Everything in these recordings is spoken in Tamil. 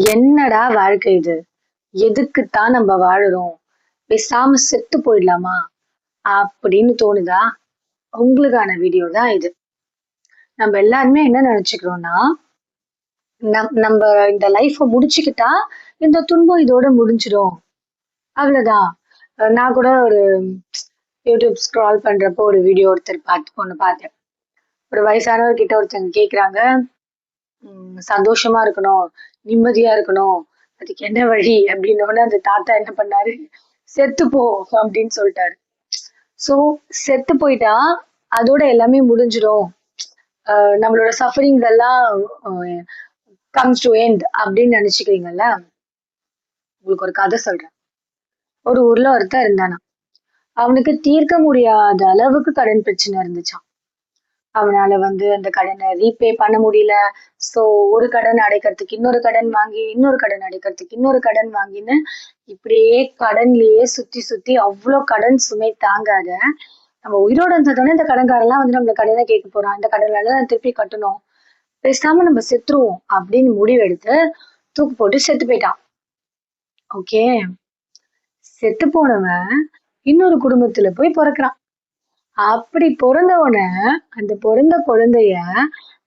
என்னடா வாழ்க்கை இது? எதுக்குத்தான் நம்ம வாழுறோம்? பேசாம செத்து போயிடலாமா? அப்படின்னு தோணுதா? உங்களுக்கான வீடியோ தான் இது. நம்ம எல்லாருமே என்ன நினைச்சுக்கிறோம்னா, நம்ம இந்த லைஃப முடிச்சுக்கிட்டா, இந்த துன்பம் இதோட முடிஞ்சிடும். அவ்வளவுதான். நான் கூட ஒரு யூடியூப் ஸ்க்ரால் பண்றப்போ ஒரு வீடியோ ஒண்ணு பார்த்தேன். ஒரு வயசானவர்கிட்ட ஒருத்தங்க கேக்குறாங்க, சந்தோஷமா இருக்கணும், நிம்மதியா இருக்கணும், அதுக்கு என்ன வழி அப்படின்னோடனே அந்த தாத்தா என்ன பண்ணாரு, செத்து போ அப்படின்னு சொல்லிட்டாரு. சோ செத்து போயிட்டா அதோட எல்லாமே முடிஞ்சிடும். நம்மளோட சஃபரிங்ஸ் எல்லாம் கம்ஸ் டு எண்ட் அப்படின்னு நினைச்சுக்கிறீங்கல்ல. உங்களுக்கு ஒரு கதை சொல்றேன். ஒரு ஊர்ல ஒருத்தன் இருந்தானா. அவனுக்கு தீர்க்க முடியாத அளவுக்கு கடன் பிரச்சனை இருந்துச்சாம். அவனால அந்த கடனை ரீபே பண்ண முடியல. சோ ஒரு கடன் அடைக்கிறதுக்கு இன்னொரு கடன் வாங்கி, இன்னொரு கடன் அடைக்கிறதுக்கு இன்னொரு கடன் வாங்கின்னு இப்படியே கடன்லயே சுத்தி சுத்தி அவ்வளவு கடன் சுமை தாங்காத, நம்ம உயிரோட இருந்ததானே இந்த கடன்காரெல்லாம் நம்மள கடனை கேட்க போறான், இந்த கடனால திருப்பி கட்டணும், பேசாம நம்ம செத்துருவோம் அப்படின்னு முடிவெடுத்து தூக்கு போட்டு செத்து போயிட்டான். ஓகே, செத்து போனவன் இன்னொரு குடும்பத்துல போய் பிறக்கிறான். அப்படி பிறந்தவன அந்த பிறந்த குழந்தைய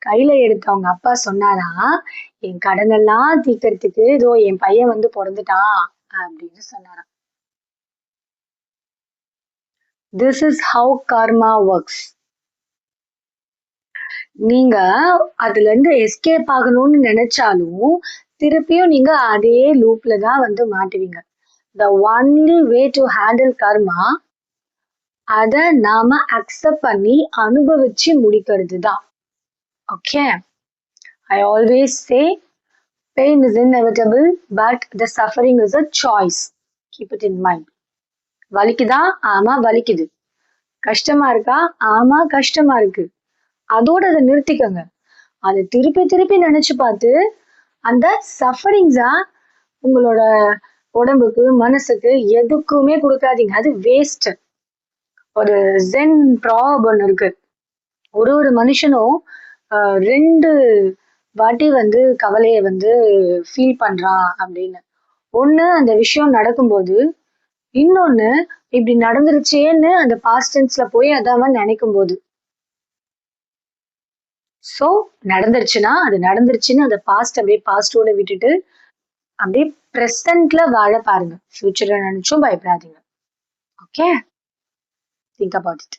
கையில எடுத்து அவங்க அப்பா சொன்னாரா, என் கடனெல்லாம் தீர்க்கறதுக்கு இதோ என் பையன் பிறந்துட்டான் அப்படின்னு சொன்னாராம். This is how karma works. நீங்க அதுல இருந்து எஸ்கேப் ஆகணும்னு நினைச்சாலும் திருப்பியும் நீங்க அதே லூப்ல தான் மாட்டுவீங்க. The only way to handle karma, அத நாம அக்செப்ட் பண்ணி அனுபவிச்சு முடிக்கிறது தான். Okay, I always say pain is inevitable, but the suffering is a choice. Keep it in mind. வலிக்குதா? ஆமா வலிக்குது. கஷ்டமா இருக்கா? ஆமா கஷ்டமா இருக்கு. அதோட அதை நிறுத்திக்கங்க. அதை திருப்பி திருப்பி நினைச்சு பார்த்து அந்த சஃபரிங்ஸா உங்களோட உடம்புக்கு மனசுக்கு எதுக்குமே கொடுக்காதீங்க. அது வேஸ்ட். ஒரு ஜென் ப்ராப் ஒண்ணு இருக்கு. ஒரு மனுஷனும் 2 வாட்டி கவலைய ஃபீல் பண்றான் அப்படின்னு. ஒண்ணு அந்த விஷயம் நடக்கும்போது, இன்னொன்னு இப்படி நடந்துருச்சேன்னு அந்த பாஸ்ட் டென்ஸ்ல போய் அதான் நினைக்கும் போது. சோ நடந்துருச்சுன்னா அது நடந்துருச்சுன்னு அந்த பாஸ்ட் அப்படியே பாஸ்டோட விட்டுட்டு அப்படியே பிரசன்ட்ல வாழ பாருங்க. ஃபியூச்சரை நினைச்சும் பயப்படாதீங்க. Okay, think about it.